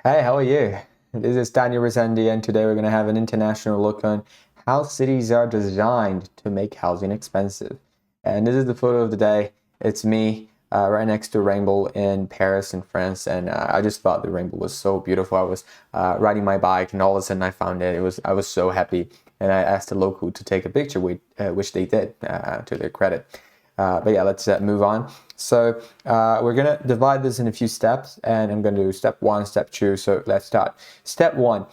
Hey, how are you? This is Daniel Rezendi, and today we're going to have an international look on how cities are designed to make housing expensive. And this is the photo of the day. It's me right next to a rainbow in Paris, in France, and I just thought the rainbow was so beautiful. I was riding my bike, and all of a sudden I found it. I was so happy, and I asked the local to take a picture, which they did, to their credit. But yeah, let's move on. So we're going to divide this in a few steps, and I'm going to do step one, step two. So let's start. Step one,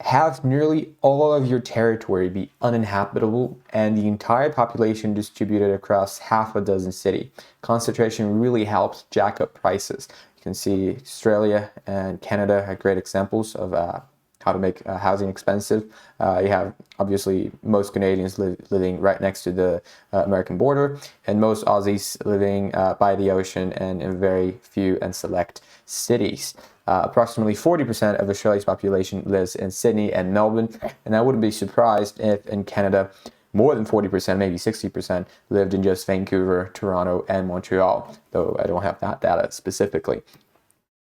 have nearly all of your territory be uninhabitable and the entire population distributed across half a dozen cities. Concentration really helps jack up prices. You can see Australia and Canada are great examples of how to make housing expensive. You have obviously most Canadians living right next to the American border, and most Aussies living by the ocean and in very few and select cities. Approximately 40% of Australia's population lives in Sydney and Melbourne, and I wouldn't be surprised if in Canada more than 40%, maybe 60%, lived in just Vancouver, Toronto, and Montreal, though I don't have that data specifically.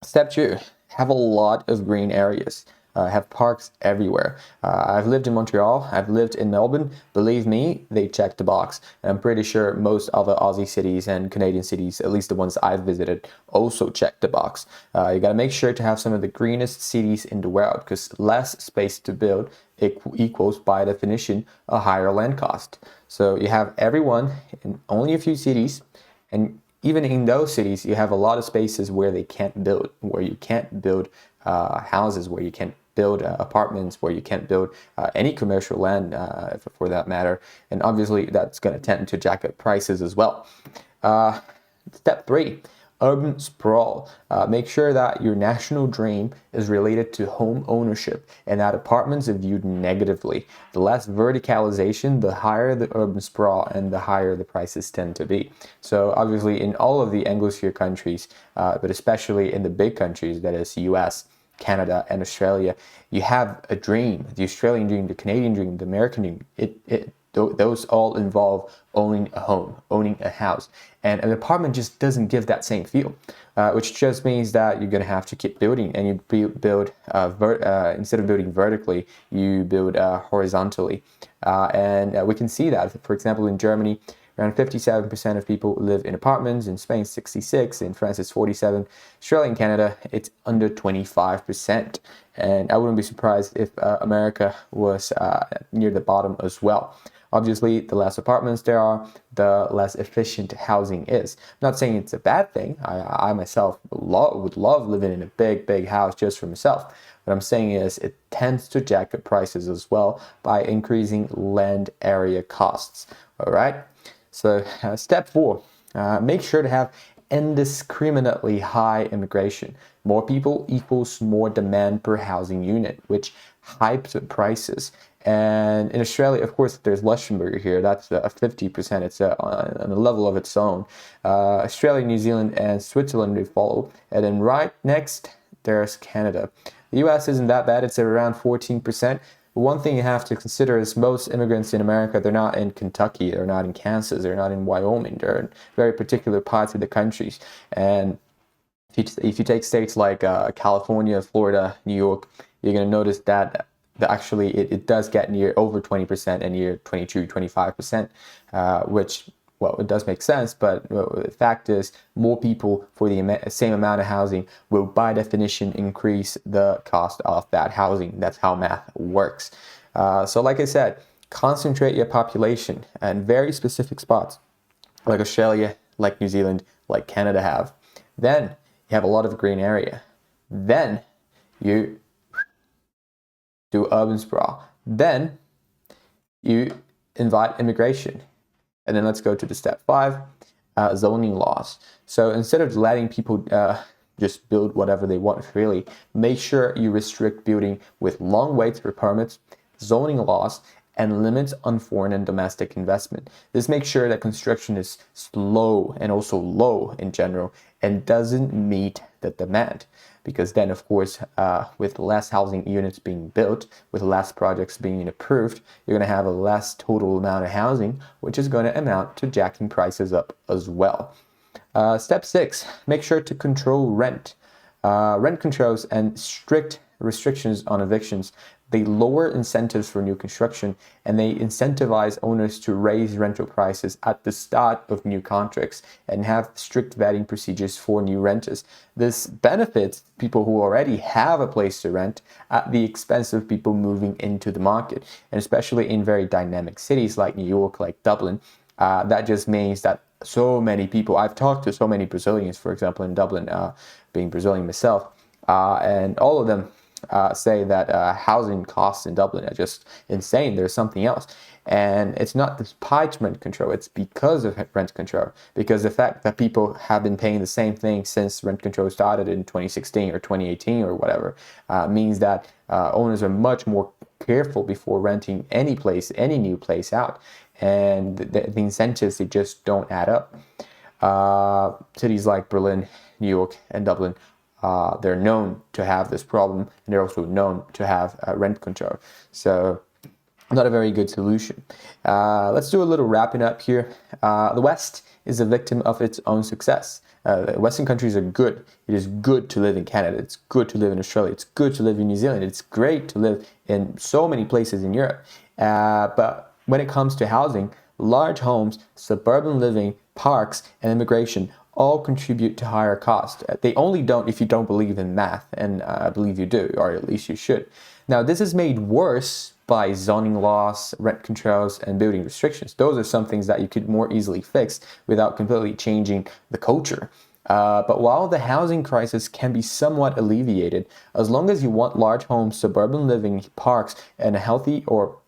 Step two, have a lot of green areas. Have parks everywhere. I've lived in Montreal. I've lived in Melbourne. Believe me, they check the box. And I'm pretty sure most other Aussie cities and Canadian cities, at least the ones I've visited, also check the box. You got to make sure to have some of the greenest cities in the world because less space to build equals, by definition, a higher land cost. So you have everyone in only a few cities, and even in those cities, you have a lot of spaces where they can't build, where you can't build houses, where you can't build apartments, where you can't build any commercial land for that matter. And obviously, that's going to tend to jack up prices as well. Uh, Step three, urban sprawl. Make sure that your national dream is related to home ownership and that apartments are viewed negatively. The less verticalization, the higher the urban sprawl and the higher the prices tend to be. So obviously in all of the Anglosphere countries, but especially in the big countries, that is US, Canada, and Australia, you have a dream, the Australian dream, the Canadian dream, the American dream. Those all involve owning a home, owning a house. And an apartment just doesn't give that same feel, which just means that you're going to have to keep building and you build, instead of building vertically, you build horizontally. And we can see that, for example, in Germany, around 57% of people live in apartments. In Spain, 66. In France, it's 47. Australia and Canada, it's under 25%. And I wouldn't be surprised if America was near the bottom as well. Obviously, the less apartments there are, the less efficient housing is. I'm not saying it's a bad thing. I myself would love living in a big house just for myself. What I'm saying is it tends to jack up prices as well by increasing land area costs. All right. So step four, make sure to have indiscriminately high immigration. More people equals more demand per housing unit, which hypes up prices. And in Australia, of course, there's Luxembourg here. That's a 50%. It's on a level of its own. Australia, New Zealand, and Switzerland they follow. And then right next, there's Canada. The US isn't that bad. It's at around 14%. One thing you have to consider is most immigrants in America, they're not in Kentucky, they're not in Kansas, they're not in Wyoming, they're in very particular parts of the countries. And if you take states like California, Florida, New York, you're going to notice that actually it does get near over 20% and near 22, 25%, which, well, it does make sense, but the fact is more people for the same amount of housing will by definition increase the cost of that housing. That's how math works. So like I said, concentrate your population in very specific spots like Australia, like New Zealand, like Canada have. Then you have a lot of green area. Then you do urban sprawl. Then you invite immigration. And then let's go to the step five, zoning laws. So instead of letting people just build whatever they want freely, make sure you restrict building with long waits for permits, zoning laws, and limits on foreign and domestic investment. This makes sure that construction is slow and also low in general and doesn't meet the demand. Because then, of course, with less housing units being built, with less projects being approved, you're going to have a less total amount of housing, which is going to amount to jacking prices up as well. Step six, make sure to control rent. Rent controls and strict restrictions on evictions, they lower incentives for new construction, and they incentivize owners to raise rental prices at the start of new contracts and have strict vetting procedures for new renters. This benefits people who already have a place to rent at the expense of people moving into the market, and especially in very dynamic cities like New York, like Dublin. That just means that so many people, I've talked to so many Brazilians, for example, in Dublin, being Brazilian myself, and all of them say that housing costs in Dublin are just insane. There's something else. And it's not despite rent control, it's because of rent control. Because the fact that people have been paying the same thing since rent control started in 2016 or 2018 or whatever, means that owners are much more careful before renting any place, any new place out. And the incentives, they just don't add up. Cities like Berlin, New York, and Dublin, they're known to have this problem, and they're also known to have rent control. So not a very good solution. Let's do a little wrapping up here. The West is a victim of its own success. Western countries are good. It is good to live in Canada. It's good to live in Australia. It's good to live in New Zealand. It's great to live in so many places in Europe. But when it comes to housing, large homes, suburban living, parks, and immigration all contribute to higher costs. They only don't if you don't believe in math, and I believe you do, or at least you should. Now, this is made worse by zoning laws, rent controls, and building restrictions. Those are some things that you could more easily fix without completely changing the culture. But while the housing crisis can be somewhat alleviated, as long as you want large homes, suburban living, parks, and a healthy, or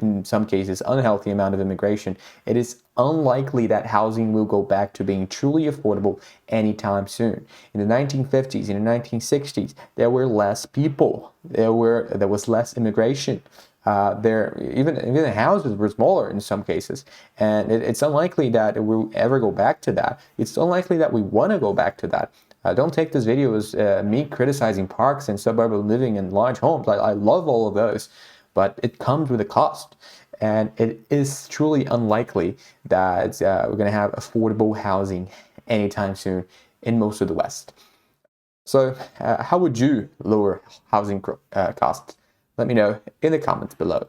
in some cases unhealthy, amount of immigration, it is unlikely that housing will go back to being truly affordable anytime soon. In the 1950s, in the 1960s, there were less people. There was less immigration. Even the houses were smaller in some cases, and it's unlikely that we'll ever go back to that. It's unlikely that we want to go back to that. Don't take this video as me criticizing parks and suburban living and large homes. I love all of those, but it comes with a cost. And it is truly unlikely that we're going to have affordable housing anytime soon in most of the West. So how would you lower housing costs? Let me know in the comments below.